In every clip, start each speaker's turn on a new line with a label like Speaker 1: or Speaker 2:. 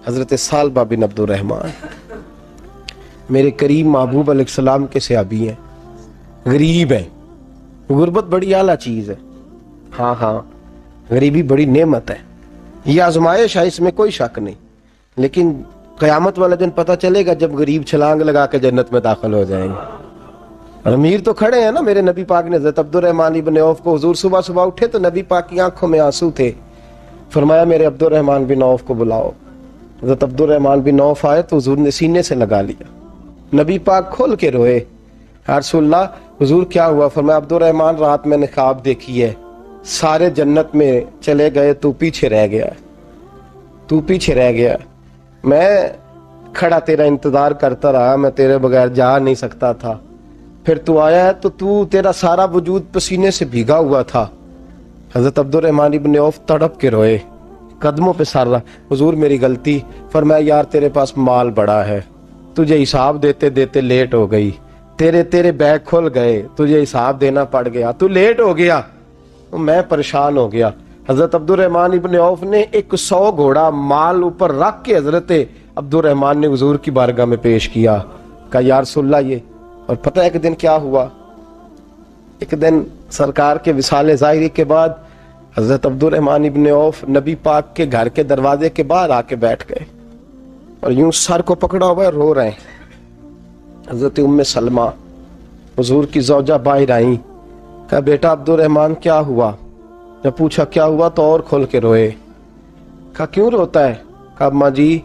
Speaker 1: حضرت سالبہ بن عبد الرحمن میرے کریم محبوب علیہ السلام کے صحابی ہیں، غریب ہیں۔ غربت بڑی اعلیٰ چیز ہے، ہاں غریبی بڑی نعمت ہے، یہ آزمائش ہے، اس میں کوئی شک نہیں، لیکن قیامت والا دن پتہ چلے گا جب غریب چھلانگ لگا کے جنت میں داخل ہو جائیں گے۔ اور امیر تو کھڑے ہیں نا، میرے نبی پاک نے حضرت عبد الرحمن بن عوف کو، حضور صبح صبح اٹھے تو نبی پاک کی آنکھوں میں آنسو تھے، فرمایا میرے عبد الرحمن بن عوف کو بلاؤ۔ حضرت عبد الرحمن بن عوف آئے تو حضور نے سینے سے لگا لیا، نبی پاک کھول کے روئے، یا رسول اللہ حضور کیا ہوا؟ فرمایا عبد الرحمن رات میں نے خواب دیکھی ہے، سارے جنت میں چلے گئے، تو پیچھے رہ گیا، تو پیچھے رہ گیا، میں کھڑا تیرا انتظار کرتا رہا، میں تیرے بغیر جا نہیں سکتا تھا، پھر تو آیا ہے تو تیرا سارا وجود پسینے سے بھیگا ہوا تھا۔ حضرت عبد الرحمن بن عوف تڑپ کے روئے، قدموں پہ سر رہا، حضور میری غلطی۔ فرمایا یار تیرے پاس مال بڑا ہے، تجھے حساب دیتے دیتے لیٹ ہو گئی، تیرے بیگ کھل گئے، تجھے حساب دینا پڑ گیا، تو لیٹ ہو گیا، میں پریشان ہو گیا۔ حضرت عبد الرحمن ابن عوف نے 100 گھوڑا مال اوپر رکھ کے حضرت عبد الرحمن نے حضور کی بارگاہ میں پیش کیا، کہا یا رسول اللہ یہ۔ اور پتہ ہے ایک دن کیا ہوا؟ ایک دن سرکار کے وصال ظاہری کے بعد حضرت عبد الرحمن ابن عوف نبی پاک کے گھر کے دروازے کے باہر آ کے بیٹھ گئے اور یوں سر کو پکڑا ہوا ہے، رو رہے ہیں۔ حضرت ام سلمہ حضور کی زوجہ باہر آئیں، کہا بیٹا عبد الرحمن کیا ہوا؟ جب پوچھا کیا ہوا تو اور کھول کے روئے، کہا کیوں روتا ہے؟ کہا اماں جی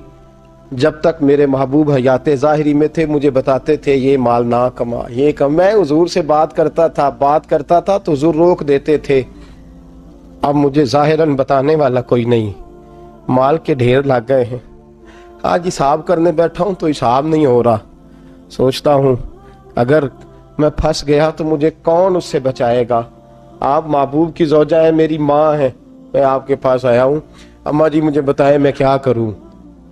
Speaker 1: جب تک میرے محبوب حیات ظاہری میں تھے مجھے بتاتے تھے یہ مال نہ کما، یہ کم، میں حضور سے بات کرتا تھا تو حضور روک دیتے تھے، اب مجھے ظاہراً بتانے والا کوئی نہیں، مال کے ڈھیر لگ گئے ہیں، آج حساب کرنے بیٹھا ہوں تو حساب نہیں ہو رہا، سوچتا ہوں اگر میں پھنس گیا تو مجھے کون اس سے بچائے گا؟ آپ محبوب کی زوجہ ہیں، میری ماں ہے، میں آپ کے پاس آیا ہوں، اماں جی مجھے بتائیں میں کیا کروں؟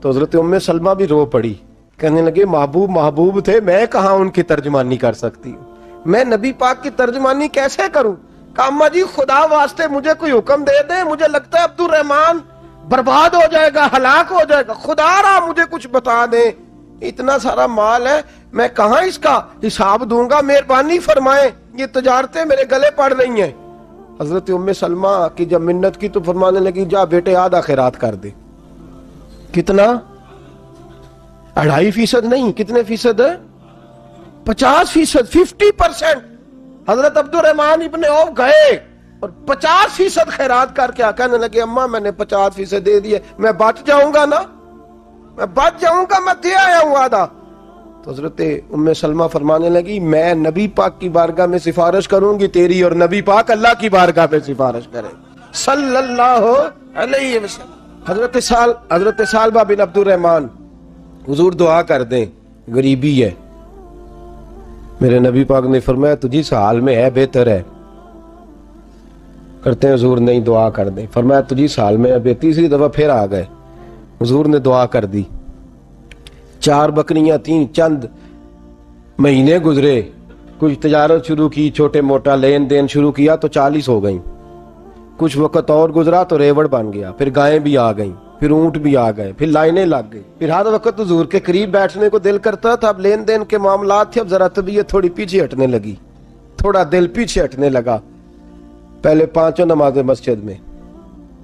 Speaker 1: تو حضرت ام سلمہ بھی رو پڑی، کہنے لگے محبوب تھے، میں کہاں ان کی ترجمانی کر سکتی ہوں، میں نبی پاک کی ترجمانی کیسے کروں؟ کہا اماں جی خدا واسطے مجھے کوئی حکم دے دیں، مجھے لگتا ہے عبد الرحمن برباد ہو جائے گا، ہلاک ہو جائے گا، خدا رہا مجھے کچھ بتا دیں، اتنا سارا مال ہے میں کہاں اس کا حساب دوں گا، مہربانی فرمائیں، یہ تجارتیں میرے گلے پڑ رہی ہیں۔ حضرت ام سلمہ کی جب منت کی تو فرمانے لگی جا بیٹے آدھا خیرات کر دے۔ کتنا؟ 2.5% نہیں، کتنے فیصد ہے؟ 50%، 50%۔ حضرت عبد الرحمن ابن عوف گئے اور 50% خیرات کر کے کہنے لگے اماں میں نے 50% دے دیے، میں بچ جاؤں گا نا، میں بچ جاؤں گا، میں دے آیا ہوں آدھا۔ تو حضرت ام سلمہ فرمانے لگی میں نبی پاک کی بارگاہ میں سفارش کروں گی تیری، اور نبی پاک اللہ کی بارگاہ میں سفارش کرے صلی اللہ علیہ وسلم۔ حضرت سالبہ بن عبد الرحمن، حضور دعا کر دیں، غریبی ہے، میرے نبی پاک نے فرمایا تجھی اس حال میں ہے بہتر ہے، کرتے ہیں حضور نہیں دعا کر دیں، فرمایا تجھی اس حال میں ہے، تیسری دفعہ پھر آ گئے، حضور نے دعا کر دی، 4 بکریاں تھیں، چند مہینے گزرے، کچھ تجارت شروع کی، چھوٹے موٹا لین دین شروع کیا تو 40 ہو گئیں، کچھ وقت اور گزرا تو ریوڑ بن گیا، پھر گائیں بھی آ گئیں، پھر اونٹ بھی آ گئے، پھر لائنیں لگ گئی، پھر ہر وقت حضور کے قریب بیٹھنے کو دل کرتا تھا، اب لین دین کے معاملات تھے، اب ذرا طبیعت تھوڑی پیچھے ہٹنے لگی، تھوڑا دل پیچھے ہٹنے لگا، پہلے 5 نمازیں مسجد میں،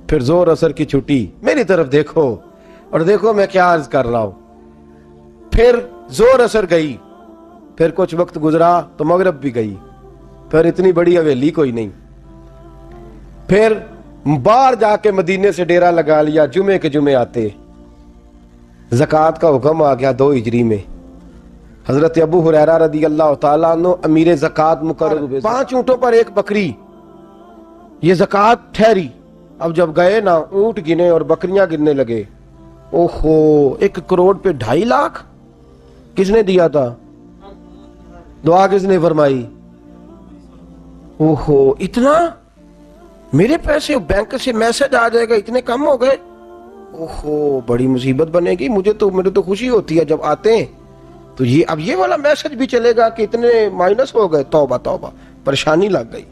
Speaker 1: پھر زور اثر کی چھٹی، میری طرف دیکھو اور دیکھو میں کیا عرض کر رہا ہوں، پھر زور اثر گئی، پھر کچھ وقت گزرا تو مغرب بھی گئی، پھر اتنی بڑی حویلی کوئی نہیں، پھر باہر جا کے مدینے سے ڈیرا لگا لیا، جمعے کے جمعے آتے، زکوٰۃ کا حکم آ گیا 2 ہجری میں، حضرت ابو ہریرہ رضی اللہ تعالیٰ عنہ امیر زکوٰۃ مقرر ہوئے، 5 اونٹوں پر 1 بکری، یہ زکوٰۃ ٹھہری۔ اب جب گئے نا اونٹ گنے اور بکریاں گننے لگے، اوہو 1 کروڑ پہ 2.5 لاکھ، کس نے دیا تھا؟ دعا کس نے فرمائی؟ اوہو اتنا، میرے پیسے بینک سے میسج آ جائے گا اتنے کم ہو گئے، اوہو بڑی مصیبت بنے گی، مجھے تو خوشی ہوتی ہے جب آتے ہیں تو یہ اب یہ والا میسج بھی چلے گا کہ اتنے مائنس ہو گئے، توبہ توبہ، پریشانی لگ گئی،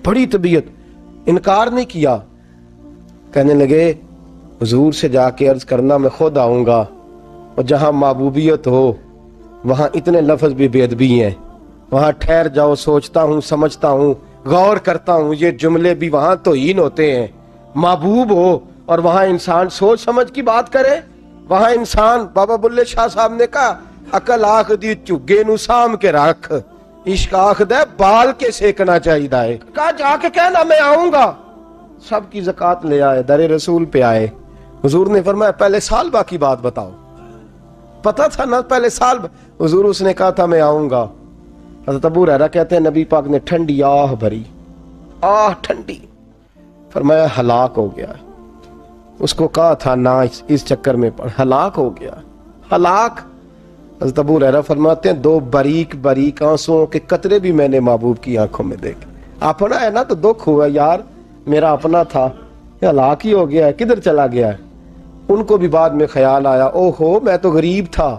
Speaker 1: بڑی طبیعت، انکار نہیں کیا، کہنے لگے حضور سے جا کے عرض کرنا میں خود آؤں گا، اور جہاں محبوبیت ہو وہاں اتنے لفظ بھی بے ادبی ہیں، وہاں ٹھہر جاؤ، سوچتا ہوں، سمجھتا ہوں، غور کرتا ہوں، یہ جملے بھی وہاں توہین ہوتے ہیں۔ محبوب ہو اور وہاں انسان سوچ سمجھ کی بات کرے، وہاں انسان، بابا بلے شاہ صاحب نے کہا عقل آخ دی چگے نو سام کے رکھ، عشق آخ دے بال کے سیکنا چاہیے ہے۔ کہا جا کے کہنا میں آؤں گا۔ سب کی زکوٰۃ لے آئے، در رسول پہ آئے، حضور نے فرمایا پہلے سالبہ کی بات بتاؤ، پتہ تھا نا پہلے سال؟ حضور اس نے کہا تھا میں آؤں گا۔ حضرت ابو ہریرہ کہتے ہیں نبی پاک نے ٹھنڈی آہ بھری، آہ ٹھنڈی، فرمایا ہلاک ہو گیا۔ اس کو کہا تھا نہ اس چکر میں پڑ، ہلاک ہو گیا، ہلاک۔ حضرت ابو ہریرہ فرماتے ہیں دو باریک باریک آنسوؤں کے قطرے بھی میں نے محبوب کی آنکھوں میں دیکھے۔ اپنا ہے نا تو دکھ ہوا، یار میرا اپنا تھا، یہ ہلاک ہی ہو گیا ہے، کدھر چلا گیا ہے؟ ان کو بھی بعد میں خیال آیا، او ہو میں تو غریب تھا،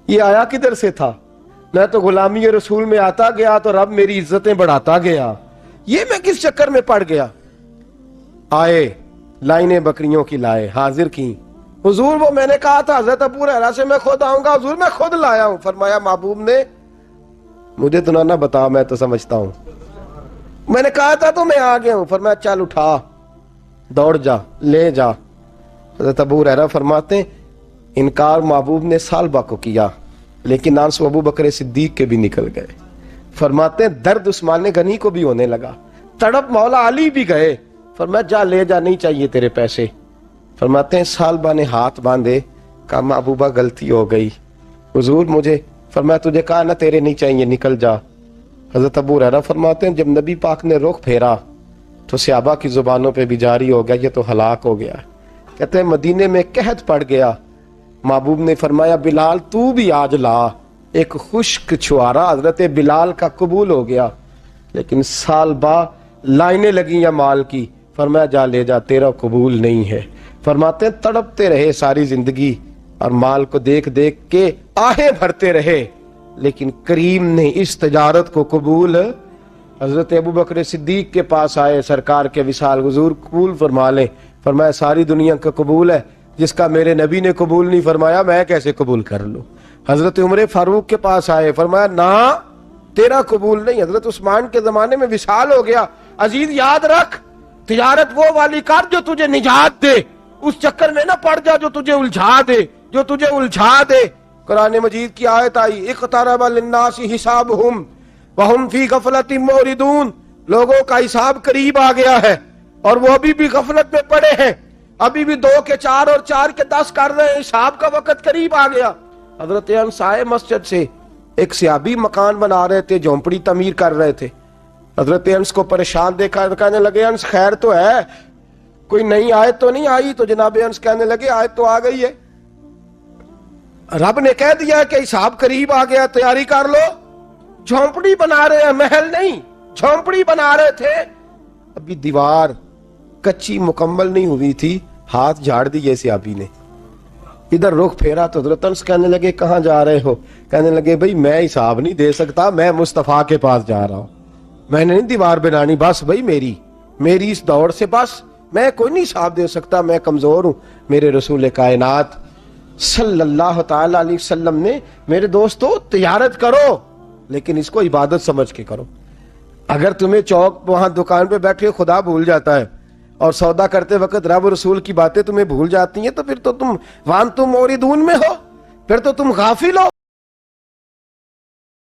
Speaker 1: یہ آیا کدھر سے تھا؟ میں تو غلامی رسول میں آتا گیا تو رب میری عزتیں بڑھاتا گیا، یہ میں کس چکر میں پڑ گیا؟ آئے لائنیں بکریوں کی لائے، حاضر کی، حضور وہ میں نے کہا تھا حضرت ابو ہریرہ سے میں خود آؤں گا، حضور میں خود لایا ہوں۔ فرمایا محبوب نے مجھے تو نہ بتا، میں تو سمجھتا ہوں، میں نے کہا تھا تو میں آ گیا ہوں۔ فرمایا چل اٹھا، دوڑ جا، لے جا۔ حضرت ابو ہریرہ فرماتے ہیں انکار محبوب نے سالبہ کو کیا، لیکن آنسو ابو بکر صدیق کے بھی نکل گئے۔ فرماتے ہیں درد عثمان غنی کو بھی ہونے لگا، تڑپ مولا علی بھی گئے۔ فرمایا جا لے جا، نہیں چاہیے تیرے پیسے۔ فرماتے ہیں سالبہ نے ہاتھ باندھے، کہا محبوبہ غلطی ہو گئی، حضور مجھے، فرمایا تجھے کہا نا تیرے نہیں چاہیے، نکل جا۔ حضرت ابو ہریرہ فرماتے ہیں جب نبی پاک نے رخ پھیرا تو صحابہ کی زبانوں پہ بھی جاری ہو گیا یہ تو ہلاک ہو گیا۔ کہتے ہیں مدینے میں قحط پڑ گیا، محبوب نے فرمایا بلال تو بھی آج لا، ایک خشک چھوارا حضرت بلال کا قبول ہو گیا، لیکن سالبہ لائنیں لگی یا مال کی، فرمایا جا لے جا، تیرا قبول نہیں ہے۔ فرماتے ہیں تڑپتے رہے ساری زندگی اور مال کو دیکھ دیکھ کے آہیں بھرتے رہے، لیکن کریم نے اس تجارت کو قبول۔ حضرت ابو بکر صدیق کے پاس آئے، سرکار کے وصال، حضور قبول فرما لیں۔ فرمایا ساری دنیا کا قبول ہے، جس کا میرے نبی نے قبول نہیں فرمایا میں کیسے قبول کر لوں؟ حضرت عمر فاروق کے پاس آئے، فرمایا نہ تیرا قبول نہیں۔ حضرت عثمان کے زمانے میں وصال ہو گیا۔ عزیز یاد رکھ، تجارت وہ والی کر جو تجھے نجات دے، اس چکر میں نہ پڑ جا جو تجھے الجھا دے، جو تجھے الجھا دے۔ قرآن مجید کی آیت آئی اقترب للناس حسابہم وہم فی غفلۃ معرضون، لوگوں کا حساب قریب آ گیا ہے اور وہ ابھی بھی غفلت میں پڑے ہیں، ابھی بھی 2 کے 4 اور 4 کے 10 کر رہے ہیں، حساب کا وقت قریب آ گیا۔ حضرت انس آئے مسجد سے، ایک صحابی مکان بنا رہے تھے، جھونپڑی تعمیر کر رہے تھے۔ حضرت انس کو پریشان دیکھا، کہنے لگے انس خیر تو ہے، کوئی نئی آیت تو نہیں آئی؟ تو جناب انس کہنے لگے آیت تو آ گئی ہے، رب نے کہہ دیا ہے کہ حساب قریب آ گیا، تیاری کر لو۔ جھونپڑی بنا رہے ہیں، محل نہیں، جھونپڑی بنا رہے تھے، ابھی دیوار کچی مکمل نہیں ہوئی تھی، ہاتھ جھاڑ دیے صحابی نے، ادھر رخ پھیرا تو حضرت انس کہنے لگے کہاں جا رہے ہو؟ کہنے لگے بھائی میں حساب نہیں دے سکتا، میں مصطفیٰ کے پاس جا رہا ہوں، میں نے نہیں دیوار بنانی، بس بھائی میری اس دوڑ سے بس میں کوئی نہیں حساب دے سکتا، میں کمزور ہوں۔ میرے رسول کائنات صلی اللہ تعالی علیہ وسلم نے، میرے دوستو تجارت کرو لیکن اس کو عبادت سمجھ کے کرو۔ اگر تمہیں چوک وہاں دکان پہ بیٹھے خدا بھول جاتا ہے اور سودا کرتے وقت رب رسول کی باتیں تمہیں بھول جاتی ہیں تو پھر تو تم وانتم موردون میں ہو، پھر تو تم غافل ہو۔